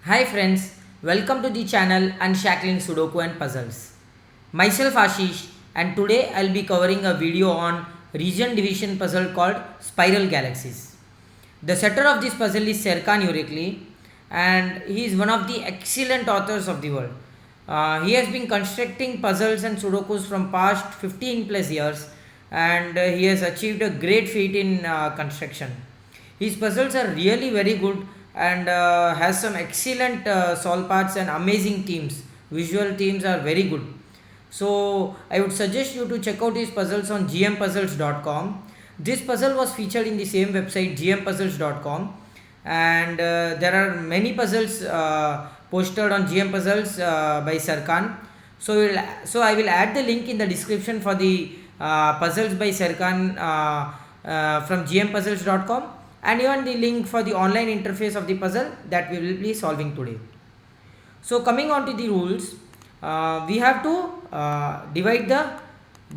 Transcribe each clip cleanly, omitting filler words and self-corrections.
Hi friends, welcome to the channel Unshackling Sudoku and Puzzles. Myself Ashish, and today I'll be covering a video on region division puzzle called Spiral Galaxies. The setter of this puzzle is Serkan Yurekli, and he is one of the excellent authors of the world. He has been constructing puzzles and sudokus from past 15 plus years, and he has achieved a great feat in construction. His puzzles are really very good and has some excellent solve paths and amazing themes. Visual themes are very good. So I would suggest you to check out his puzzles on gmpuzzles.com. This puzzle was featured in the same website gmpuzzles.com, and there are many puzzles posted on GM Puzzles by Serkan. So I will add the link in the description for the puzzles by Serkan from gmpuzzles.com, and even the link for the online interface of the puzzle that we will be solving today. So coming on to the rules, we have to divide the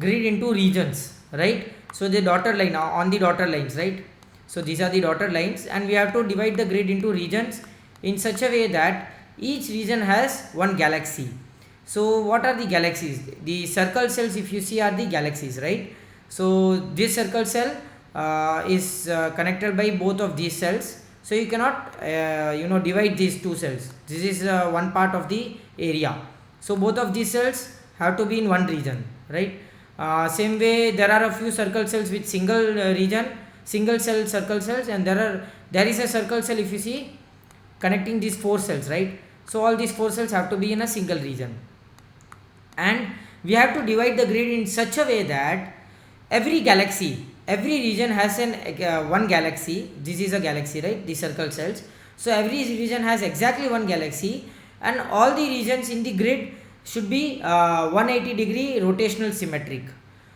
grid into regions, right? So the dotted line on the dotted lines, right? So these are the dotted lines, and we have to divide the grid into regions in such a way that each region has one galaxy. So what are the galaxies? The circle cells, if you see, are the galaxies, right? So this circle cell is connected by both of these cells. So you cannot divide these two cells. This is one part of the area. So both of these cells have to be in one region, right? Same way, there are a few circle cells with single region, single cell circle cells, and there is a circle cell, if you see, connecting these four cells, right? So all these four cells have to be in a single region, and we have to divide the grid in such a way that every region has an one galaxy. This is a galaxy, right? The circle cells. So every region has exactly one galaxy, and all the regions in the grid should be 180 degree rotational symmetric.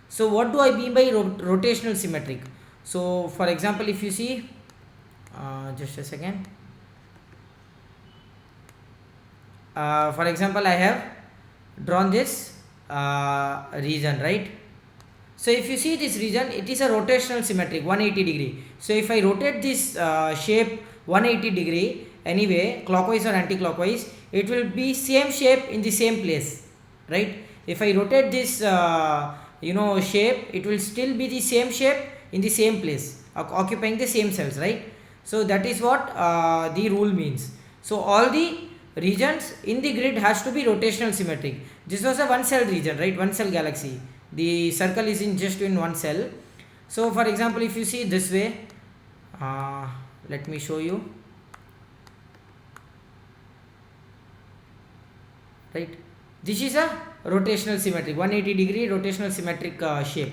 So what do I mean by rotational symmetric? So for example, if you see, just a second. For example, I have drawn this region, right? So if you see this region, it is a rotational symmetric 180 degree. So if I rotate this shape 180 degree anyway, clockwise or anti-clockwise, it will be same shape in the same place, right? If I rotate this shape, it will still be the same shape in the same place, occupying the same cells, right? So that is what the rule means. So all the regions in the grid has to be rotational symmetric. This was a one cell region, right? One cell galaxy. The circle is in just in one cell. So for example, if you see this way, let me show you, right? This is a rotational symmetric 180 degree rotational symmetric shape.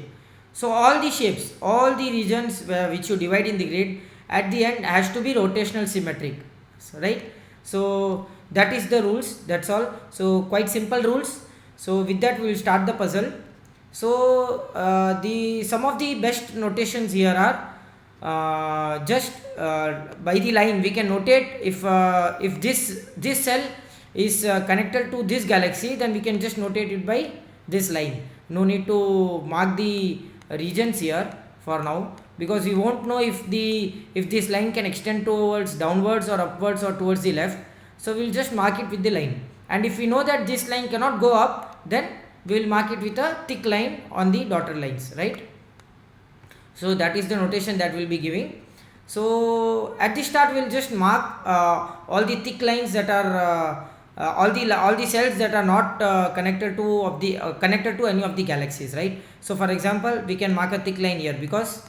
So all the shapes, all the regions which you divide in the grid, at the end has to be rotational symmetric, right? So that is the rules, that's all. So quite simple rules. So with that we will start the puzzle. So the some of the best notations here are just by the line we can notate if this cell is connected to this galaxy, then we can just notate it by this line. No need to mark the regions here for now, because we won't know if this line can extend towards downwards or upwards or towards the left. So we will just mark it with the line, and if we know that this line cannot go up, then we will mark it with a thick line on the dotted lines, right? So that is the notation that we will be giving. So at the start we will just mark all the thick lines that are all the cells that are not connected to any of the galaxies, right? So for example, we can mark a thick line here because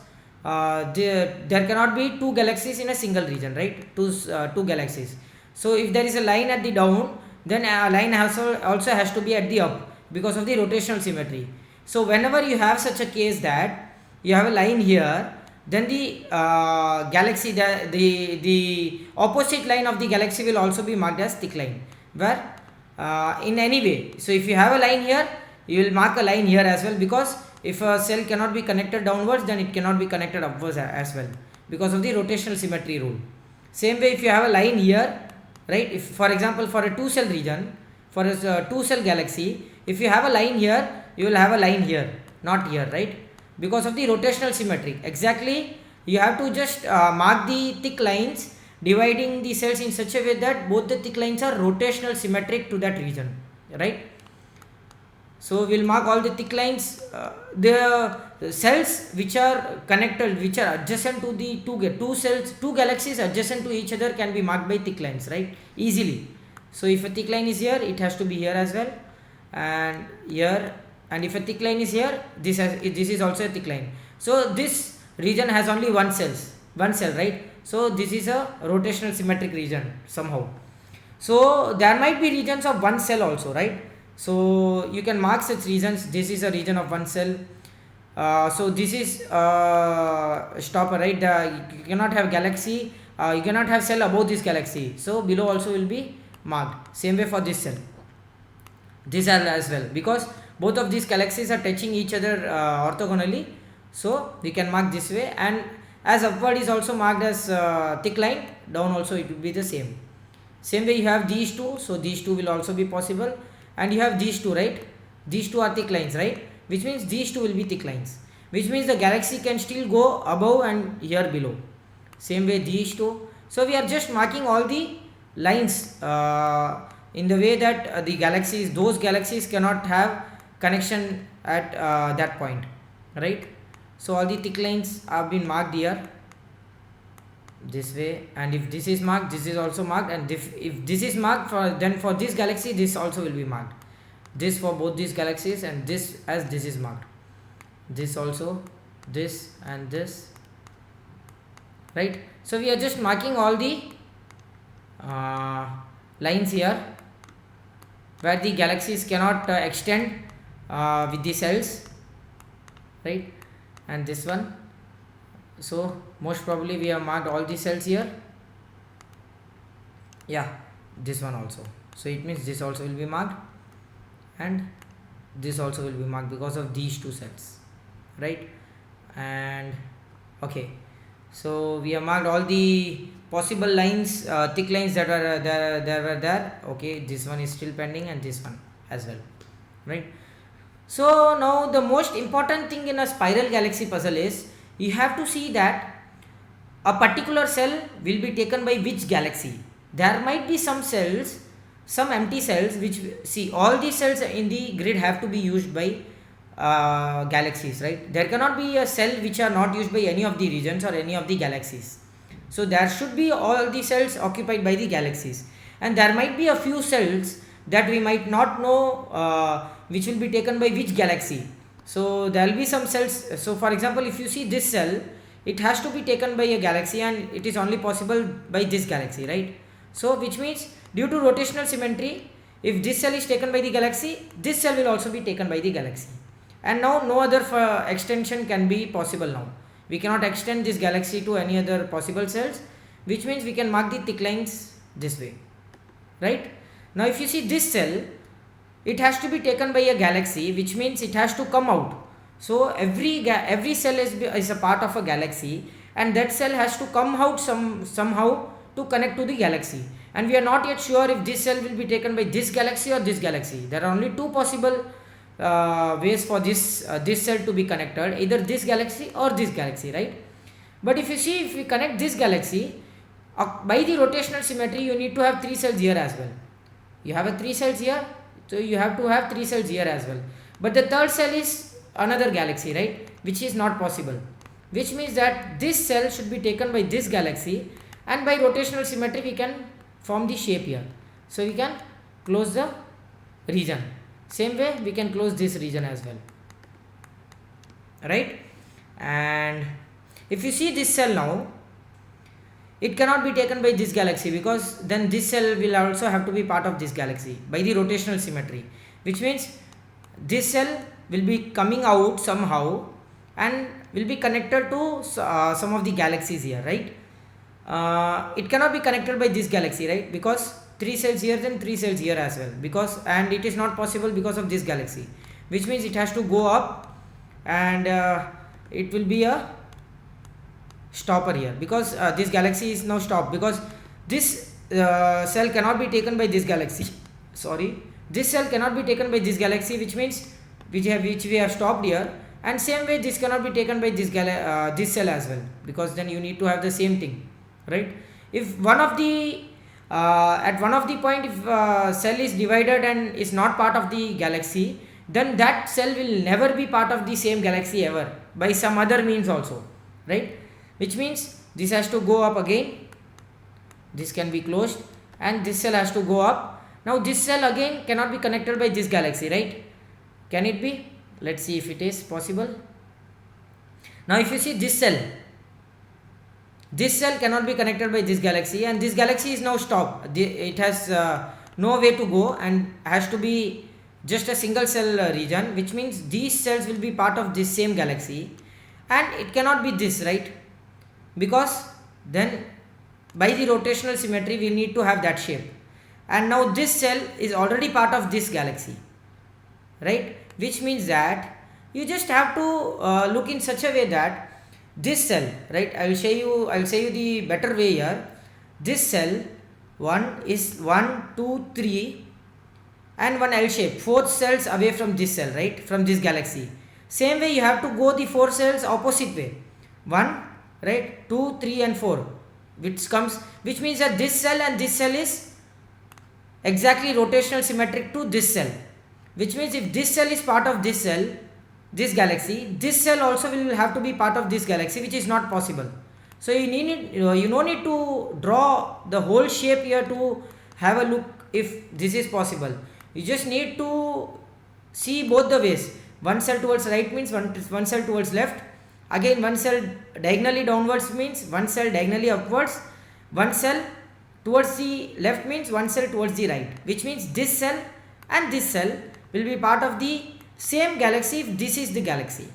there cannot be two galaxies in a single region, right? Two galaxies. So if there is a line at the down, then a line also has to be at the up because of the rotational symmetry. So whenever you have such a case that you have a line here, then the galaxy, the opposite line of the galaxy will also be marked as thick line, where in any way. So if you have a line here, you will mark a line here as well, because if a cell cannot be connected downwards, then it cannot be connected upwards as well, because of the rotational symmetry rule. Same way, if you have a line here, right? If for example, for a two cell region, for a two cell galaxy, if you have a line here, you will have a line here, not here, right? Because of the rotational symmetry. Exactly, you have to just mark the thick lines dividing the cells in such a way that both the thick lines are rotational symmetric to that region, right? So we'll mark all the thick lines. The cells which are connected, which are adjacent to the two galaxies adjacent to each other can be marked by thick lines, right? Easily. So if a thick line is here, it has to be here as well, and here. And if a thick line is here, this is also a thick line. So this region has only one cell, right? So this is a rotational symmetric region somehow. So there might be regions of one cell also, right? So you can mark such regions. This is a region of one cell. So this is stopper, right? You cannot have galaxy. You cannot have cell above this galaxy. So below also will be marked. Same way for this cell. This cell as well, because both of these galaxies are touching each other orthogonally. So we can mark this way, and as upward is also marked as thick line, down also it will be the same. Same way you have these two. So these two will also be possible. And you have these two, right? These two are thick lines, right? Which means these two will be thick lines, which means the galaxy can still go above and here below. Same way these two. So we are just marking all the lines in the way that those galaxies cannot have connection at that point, right? So all the thick lines have been marked here this way, and if this is marked, this is also marked, and if this is marked, then for this galaxy this also will be marked, this for both these galaxies, and this as this is marked, this also, this and this, right? So we are just marking all the lines here where the galaxies cannot extend with the cells, right? And this one. So most probably we have marked all the cells here. Yeah, this one also. So it means this also will be marked, and this also will be marked because of these two cells, right? And okay, so we have marked all the possible lines, thick lines that are there. Okay, this one is still pending, and this one as well, right? So now the most important thing in a spiral galaxy puzzle is you have to see that a particular cell will be taken by which galaxy. There might be some cells, some empty cells, which, see, all these cells in the grid have to be used by galaxies, right? There cannot be a cell which are not used by any of the regions or any of the galaxies. So there should be all the cells occupied by the galaxies, and there might be a few cells that we might not know which will be taken by which galaxy. So there will be some cells. So for example, if you see this cell, it has to be taken by a galaxy, and it is only possible by this galaxy, right? So which means due to rotational symmetry, if this cell is taken by the galaxy, this cell will also be taken by the galaxy, and now no other extension can be possible. Now we cannot extend this galaxy to any other possible cells, which means we can mark the thick lines this way, right? Now if you see this cell, it has to be taken by a galaxy, which means it has to come out. So every cell is a part of a galaxy, and that cell has to come out somehow to connect to the galaxy, and we are not yet sure if this cell will be taken by this galaxy or this galaxy. There are only two possible ways for this cell to be connected, either this galaxy or this galaxy, right? But if you see, if we connect this galaxy by the rotational symmetry, you need to have three cells here as well. You have a three cells here, so you have to have three cells here as well. But the third cell is another galaxy, right? Which is not possible. Which means that this cell should be taken by this galaxy, and by rotational symmetry we can form the shape here. So we can close the region. Same way we can close this region as well, right? And if you see this cell now, it cannot be taken by this galaxy, because then this cell will also have to be part of this galaxy by the rotational symmetry, which means this cell will be coming out somehow and will be connected to some of the galaxies here, right? It cannot be connected by this galaxy, right? Because three cells here, then three cells here as well, and it is not possible because of this galaxy, which means it has to go up, and it will be a stopper here, because this galaxy is now stopped, because this cell cannot be taken by this galaxy. This cell cannot be taken by this galaxy, which means which we have stopped here, and same way this cannot be taken by this cell as well, because then you need to have the same thing, right? If one of the at one of the point, if cell is divided and is not part of the galaxy, then that cell will never be part of the same galaxy ever, by some other means also, right? Which means this has to go up again, this can be closed, and this cell has to go up. Now this cell again cannot be connected by this galaxy, right? Can it be? Let's see if it is possible. Now if you see this cell cannot be connected by this galaxy, and this galaxy is now stopped. It has no way to go and has to be just a single cell region, which means these cells will be part of this same galaxy, and it cannot be this, right? Because then by the rotational symmetry we need to have that shape, and now this cell is already part of this galaxy, right? Which means that you just have to look in such a way that this cell, right, I will show you the better way here. This cell 1 is 1 2 3 and one L shape, 4 cells away from this cell, right, from this galaxy. Same way you have to go the 4 cells opposite way, 1, right, 2 3 and 4, which means that this cell and this cell is exactly rotational symmetric to this cell, which means if this cell is part of this cell, this galaxy, this cell also will have to be part of this galaxy, which is not possible. So you no need to draw the whole shape here to have a look if this is possible. You just need to see both the ways. One cell towards right means one cell towards left, again one cell diagonally downwards means one cell diagonally upwards, one cell towards the left means one cell towards the right, which means this cell and this cell will be part of the same galaxy if this is the galaxy,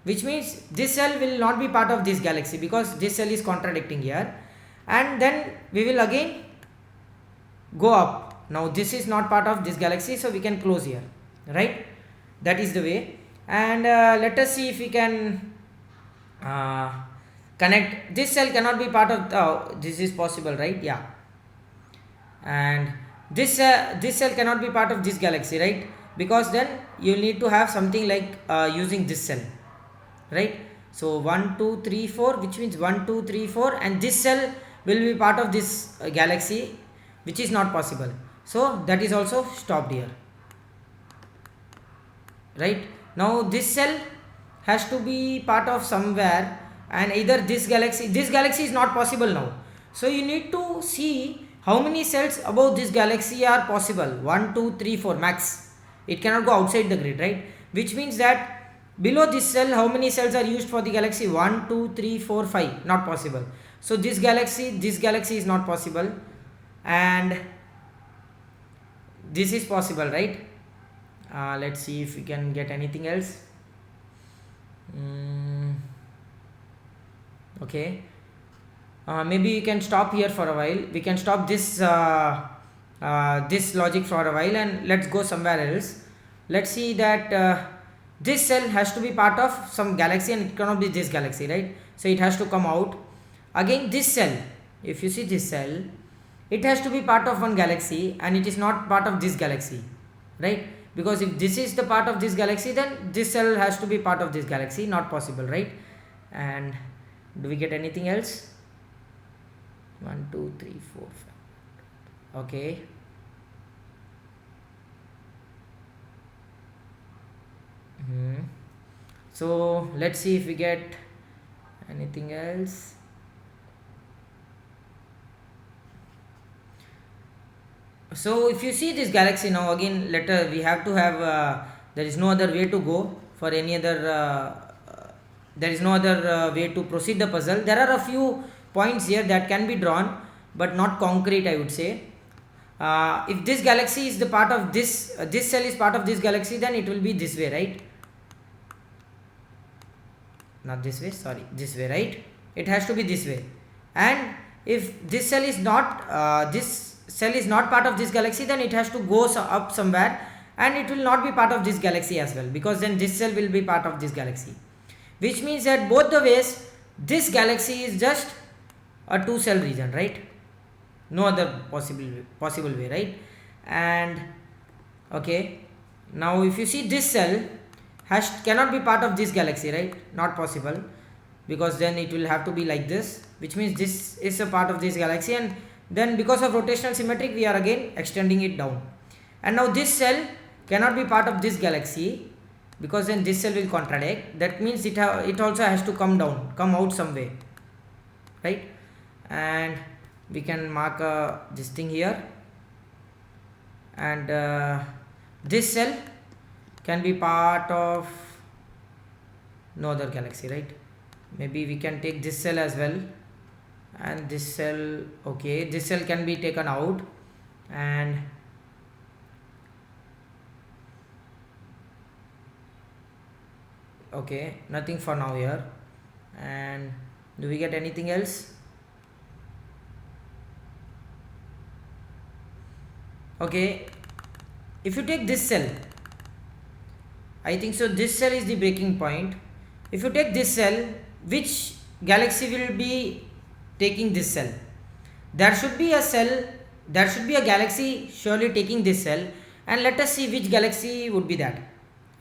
which means this cell will not be part of this galaxy because this cell is contradicting here, and then we will again go up. Now this is not part of this galaxy, so we can close here, right? That is the way. And let us see if we can connect. This cell cannot be part of this is possible, right? Yeah. And this cell cannot be part of this galaxy, right? Because then you need to have something like using this cell, right? So 1 2 3 4, which means 1 2 3 4, and this cell will be part of this galaxy, which is not possible. So that is also stopped here, right? Now this cell has to be part of somewhere, and either this galaxy is not possible now. So you need to see how many cells above this galaxy are possible. 1 2 3 4 max. It cannot go outside the grid, right? Which means that below this cell, how many cells are used for the galaxy? 1 2 3 4 5, not possible. So this galaxy is not possible, and this is possible, right? Let's see if we can get anything else. Okay, maybe you can stop here for a while. We can stop this this logic for a while, and let's go somewhere else. Let's see that this cell has to be part of some galaxy, and it cannot be this galaxy, right? So it has to come out. Again this cell, if you see this cell, it has to be part of one galaxy, and it is not part of this galaxy, right? Because if this is the part of this galaxy, then this cell has to be part of this galaxy, not possible, right? And do we get anything else? 1 2 3 4 5. Okay. So let's see if we get anything else. So if you see this galaxy now, again we have to have there is no other way to go for any other there is no other way to proceed the puzzle. There are a few points here that can be drawn, but not concrete, I would say. If this galaxy is the part of this cell is part of this galaxy, then it will be this way, right? Not this way, sorry, this way, right? It has to be this way. And if this cell is not part of this galaxy, then it has to go up somewhere, and it will not be part of this galaxy as well, because then this cell will be part of this galaxy, which means that both the ways this galaxy is just a 2 cell region, right? No other possible way, right? And okay, now if you see this cell cannot be part of this galaxy, right? Not possible. because then it will have to be like this, which means this is a part of this galaxy, and then because of rotational symmetric we are again extending it down. And now this cell cannot be part of this galaxy because then this cell will contradict. That means it also has to come down, come out some way, right? And we can mark this thing here, and this cell can be part of no other galaxy, right? Maybe we can take this cell as well, and this cell, okay, this cell can be taken out, and okay, nothing for now here. And do we get anything else? Okay, if you take this cell, I think so this cell is the breaking point. If you take this cell, which galaxy will be taking this cell? There should be a cell, there should be a galaxy surely taking this cell, and let us see which galaxy would be that,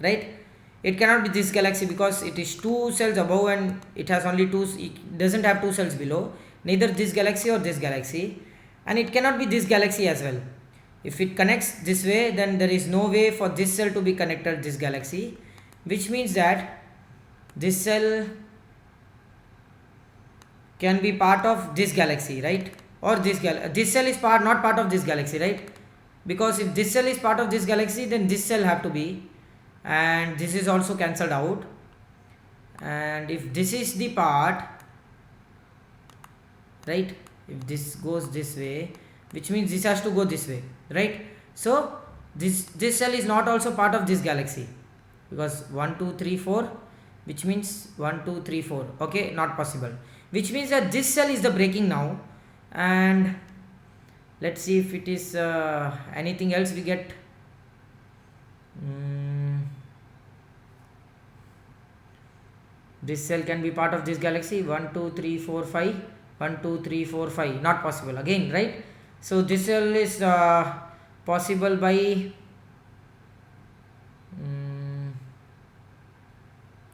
right? It cannot be this galaxy because it is two cells above and it has only two, it doesn't have two cells below, neither this galaxy or this galaxy, and it cannot be this galaxy as well. If it connects this way, then there is no way for this cell to be connected this galaxy, which means that this cell can be part of this galaxy, right? Or this cell is not part of this galaxy, right? Because if this cell is part of this galaxy, then this cell have to be, and this is also cancelled out. And if this is the part, right, if this goes this way, which means this has to go this way, right? So this cell is not also part of this galaxy, because 1 2 3 4, which means 1 2 3 4, okay, not possible, which means that this cell is the breaking now. And let's see if it is anything else we get. This cell can be part of this galaxy, 1 2 3 4 5, 1 2 3 4 5, not possible again, right? So this cell is possible by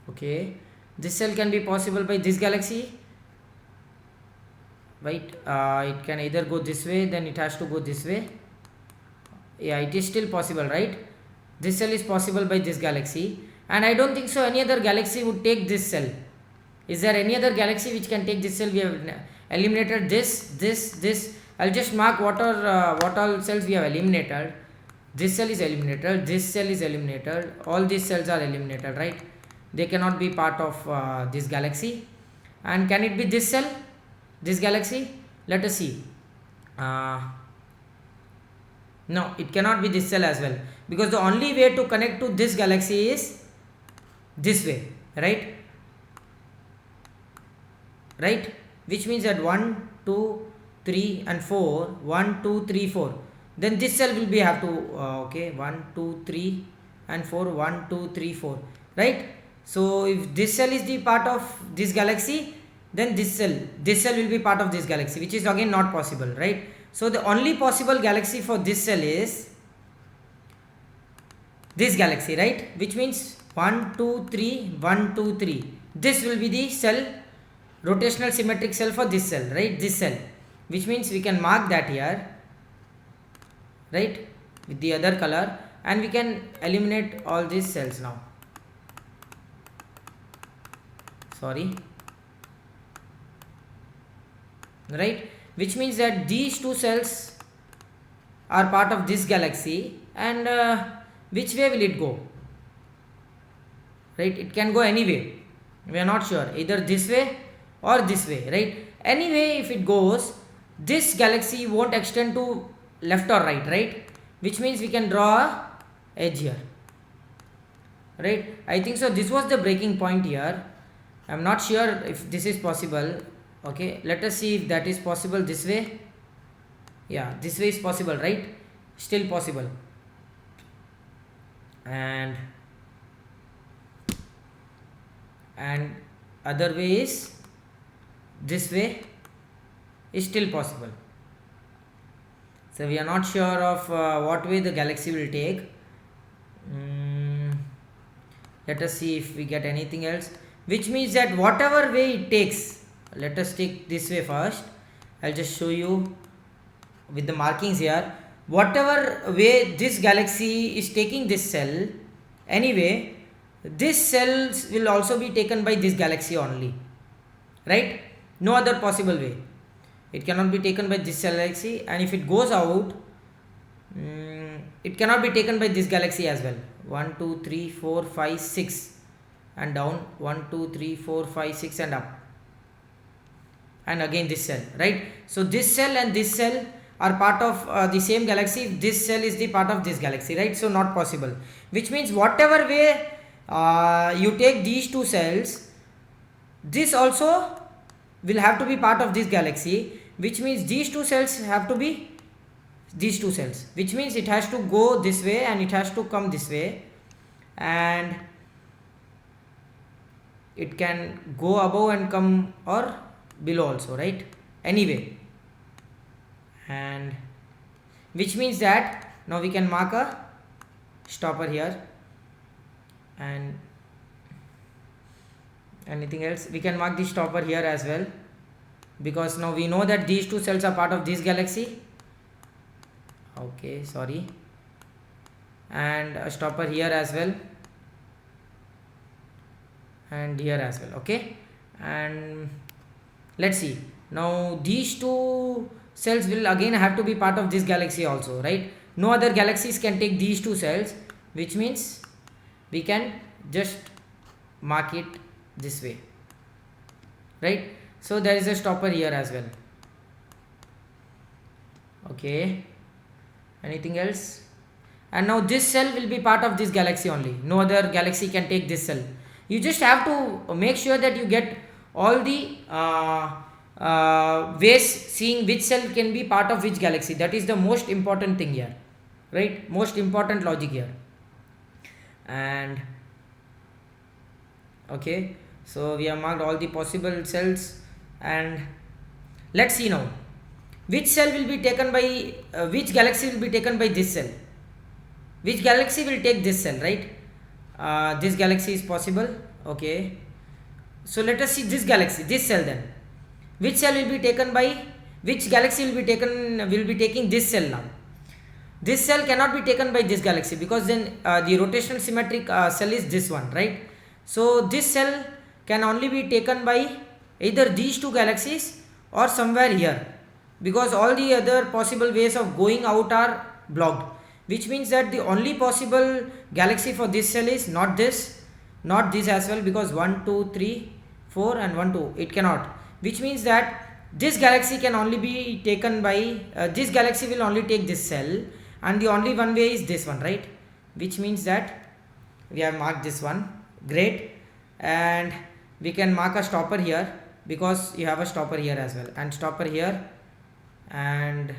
okay, this cell can be possible by this galaxy, right? It can either go this way, then it has to go this way. Yeah, it is still possible, right? This cell is possible by this galaxy, and I don't think so any other galaxy would take this cell. Is there any other galaxy which can take this cell? We have eliminated this. I'll just mark what all cells we have eliminated. This cell is eliminated, this cell is eliminated, all these cells are eliminated, right? They cannot be part of this galaxy. And can it be this cell, this galaxy? Let us see. No, it cannot be this cell as well, because the only way to connect to this galaxy is this way, right? Right, which means that 1 2 3 and 4, 1 2 3 4, then this cell will be have to okay, 1 2 3 and 4, 1 2 3 4, right? So if this cell is the part of this galaxy, then this cell will be part of this galaxy, which is again not possible, right? So the only possible galaxy for this cell is this galaxy, right? Which means 1 2 3 1 2 3, this will be the cell, rotational symmetric cell for this cell, right? This cell, which means we can mark that here, right, with the other color, and we can eliminate all these cells now. Sorry, right, which means that these two cells are part of this galaxy, and which way will it go, right? It can go any way, we are not sure, either this way or this way, right? Anyway, if it goes, this galaxy won't extend to left or right, which means we can draw a edge here, right? I think so this was the breaking point here. I'm not sure if this is possible. Okay, let us see if that is possible this way. Yeah, this way is possible, right? Still possible. And other way is this way is still possible. So we are not sure of what way the galaxy will take. Let us see if we get anything else, which means that whatever way it takes, let us take this way first. I'll just show you with the markings here. Whatever way this galaxy is taking this cell, anyway this cells will also be taken by this galaxy only, right? No other possible way. It cannot be taken by this galaxy, and if it goes out, it cannot be taken by this galaxy as well. 1 2 3 4 5 6 and down, 1 2 3 4 5 6 and up, and again this cell, right? So this cell and this cell are part of the same galaxy. This cell is the part of this galaxy, right? So not possible, which means whatever way you take these two cells, this also will have to be part of this galaxy, which means these two cells have to be these two cells, which means it has to go this way and it has to come this way, and it can go above and come or below also, right? Anyway, and which means that now we can mark a stopper here. And anything else, we can mark the stopper here as well, because now we know that these two cells are part of this galaxy. Okay, sorry. And a stopper here as well, and here as well. Okay, and let's see, now these two cells will again have to be part of this galaxy also, right? No other galaxies can take these two cells, which means we can just mark it this way, right? So there is a stopper here as well. Okay, anything else? And now this cell will be part of this galaxy only. No other galaxy can take this cell. You just have to make sure that you get all the ways seeing which cell can be part of which galaxy. That is the most important thing here, right? Most important logic here. And okay, so we have marked all the possible cells, and let's see now which cell will be taken by which galaxy will be taken by this cell. Which galaxy will take this cell, right? This galaxy is possible. Okay, so let us see this galaxy, this cell. Then which cell will be taken by which galaxy will be taking this cell now? This cell cannot be taken by this galaxy, because then the rotational symmetric cell is this one, right? So this cell can only be taken by either these two galaxies or somewhere here, because all the other possible ways of going out are blocked, which means that the only possible galaxy for this cell is not this, not this as well, because 1 2 3 4 and 1 2, it cannot, which means that this galaxy can only be taken by this galaxy will only take this cell, and the only one way is this one, right? Which means that we have marked this one. Great. And we can mark a stopper here, because you have a stopper here as well, and stopper here, and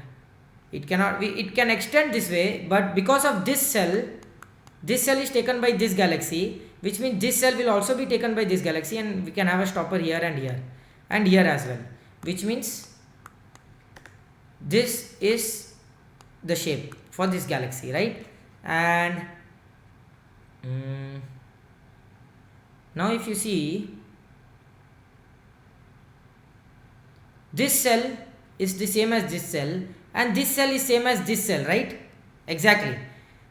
it cannot, it can extend this way, but because of this cell is taken by this galaxy, which means this cell will also be taken by this galaxy, and we can have a stopper here and here as well, which means this is the shape for this galaxy, right? And now if you see, this cell is the same as this cell, and this cell is same as this cell, right? Exactly,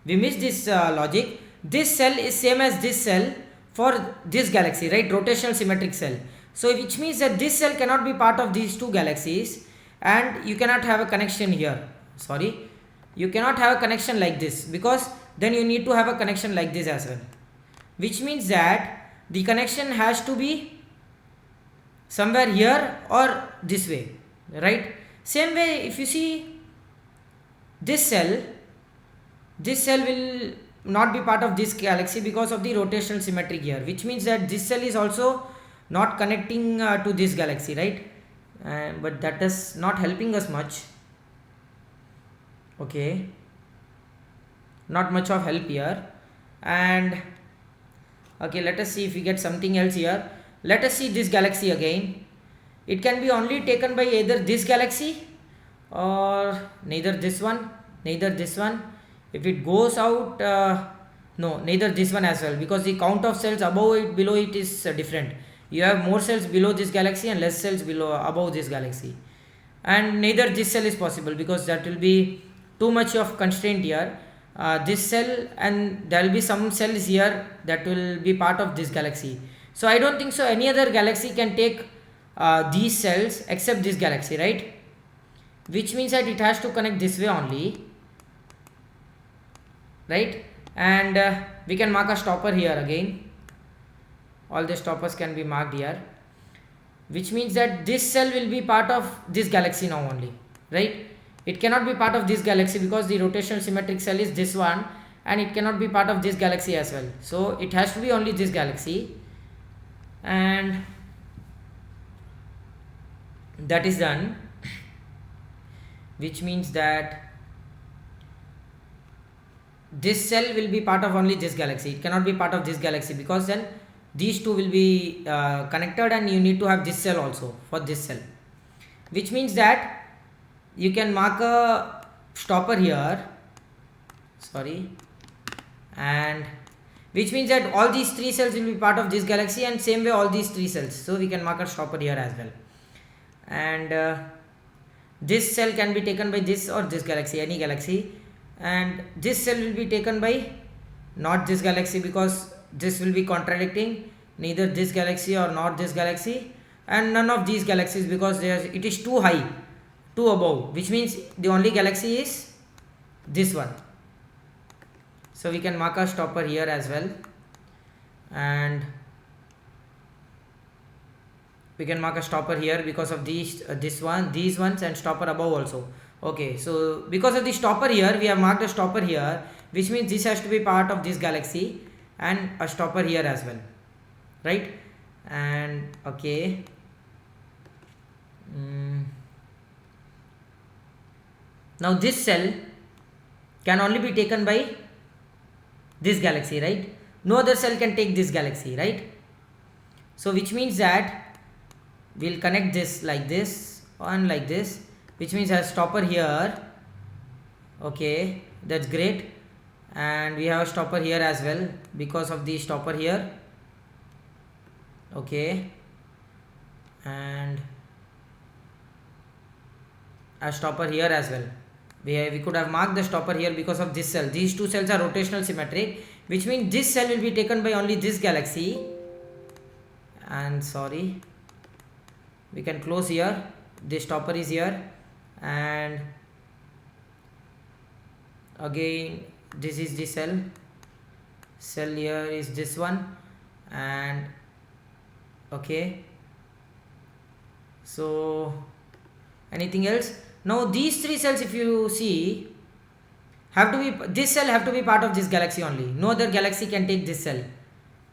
we missed this logic. This cell is same as this cell for this galaxy, right? Rotational symmetric cell. So which means that this cell cannot be part of these two galaxies, and you cannot have a connection here. Sorry, you cannot have a connection like this, because then you need to have a connection like this as well, which means that the connection has to be somewhere here or this way, right? Same way, if you see this cell will not be part of this galaxy because of the rotational symmetry here, which means that this cell is also not connecting to this galaxy, right? But that is not helping us much. Okay, not much of help here. And okay, let us see if we get something else here. Let us see this galaxy again. It can be only taken by either this galaxy or neither this one, neither this one. If it goes out, no, neither this one as well, because the count of cells above it, below it is different. You have more cells below this galaxy and less cells below above this galaxy, and neither this cell is possible because that will be too much of constraint here. This cell, and there will be some cells here that will be part of this galaxy. So I don't think so any other galaxy can take these cells except this galaxy, right? Which means that it has to connect this way only, right? And we can mark a stopper here again. All the stoppers can be marked here, which means that this cell will be part of this galaxy now only, right? It cannot be part of this galaxy because the rotational symmetric cell is this one, and it cannot be part of this galaxy as well. So it has to be only this galaxy, and that is done, which means that this cell will be part of only this galaxy. It cannot be part of this galaxy because then these two will be connected, and you need to have this cell also for this cell, which means that you can mark a stopper here, sorry, and which means that all these three cells will be part of this galaxy, and same way all these three cells. So we can mark a stopper here as well, and this cell can be taken by this or this galaxy, any galaxy, and this cell will be taken by not this galaxy because this will be contradicting neither this galaxy or not this galaxy, and none of these galaxies because it is too high, too above, which means the only galaxy is this one. So we can mark a stopper here as well, and we can mark a stopper here because of these these ones, and stopper above also. Okay, so because of the stopper here we have marked a stopper here, which means this has to be part of this galaxy, and a stopper here as well, right? And okay, now this cell can only be taken by this galaxy, right? No other cell can take this galaxy, right? So which means that we'll connect this like this and like this, which means a stopper here. Okay, that's great. And we have a stopper here as well because of the stopper here. Okay, and a stopper here as well. We could have marked the stopper here because of this cell. These two cells are rotational symmetric, which means this cell will be taken by only this galaxy. And sorry, we can close here. This stopper is here, and again this is the cell here is this one, and okay, so anything else? Now these three cells, if you see, have to be, this cell have to be part of this galaxy only. No other galaxy can take this cell,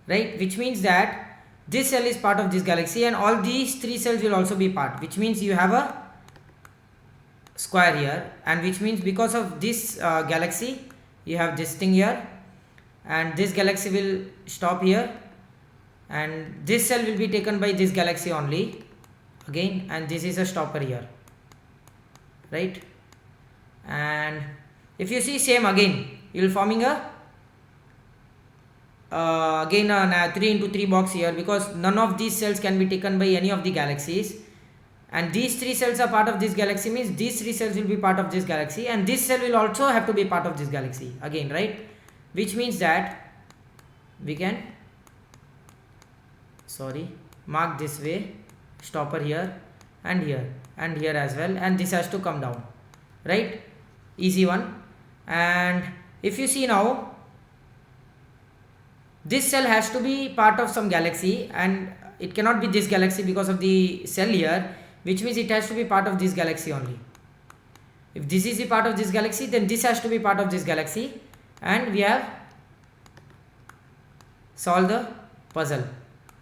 right? Which means that this cell is part of this galaxy, and all these three cells will also be part, which means you have a square here, and which means because of this galaxy you have this thing here, and this galaxy will stop here, and this cell will be taken by this galaxy only again, and this is a stopper here, right? And if you see, same again, you will forming a again a 3x3 box here, because none of these cells can be taken by any of the galaxies, and these three cells are part of this galaxy, means these three cells will be part of this galaxy, and this cell will also have to be part of this galaxy again, right? Which means that we can mark this way, stopper here and here and here as well, and this has to come down, right? Easy one. And if you see now, this cell has to be part of some galaxy, and it cannot be this galaxy because of the cell here, which means it has to be part of this galaxy only. If this is the part of this galaxy, then this has to be part of this galaxy, and we have solved the puzzle,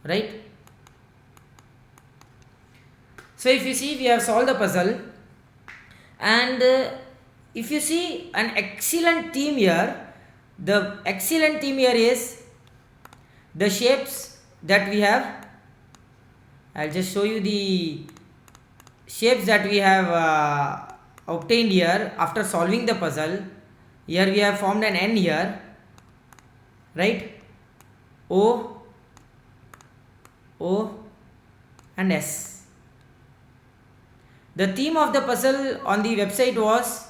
right? So if you see, we have solved the puzzle, and if you see an excellent theme here, the excellent theme here is the shapes that we have. I'll just show you the shapes that we have obtained here after solving the puzzle. Here we have formed an N here, right? O, O, and S. The theme of the puzzle on the website was,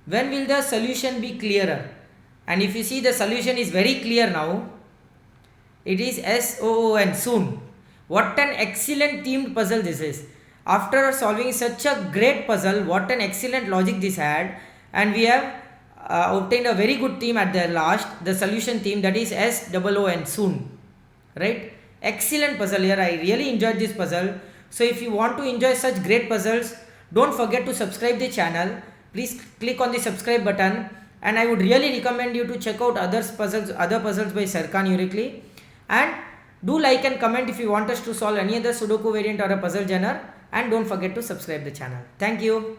when will the solution be clearer? And if you see, the solution is very clear now. It is SOON, soon. What an excellent themed puzzle this is. After solving such a great puzzle, what an excellent logic this had, and we have obtained a very good theme at the last, the solution theme, that is SOON, soon. Right? Excellent puzzle here. I really enjoyed this puzzle. So if you want to enjoy such great puzzles, don't forget to subscribe the channel. Please click on the subscribe button, and I would really recommend you to check out other puzzles by Serkan Urikli. And do like and comment if you want us to solve any other Sudoku variant or a puzzle genre, and don't forget to subscribe the channel. Thank you.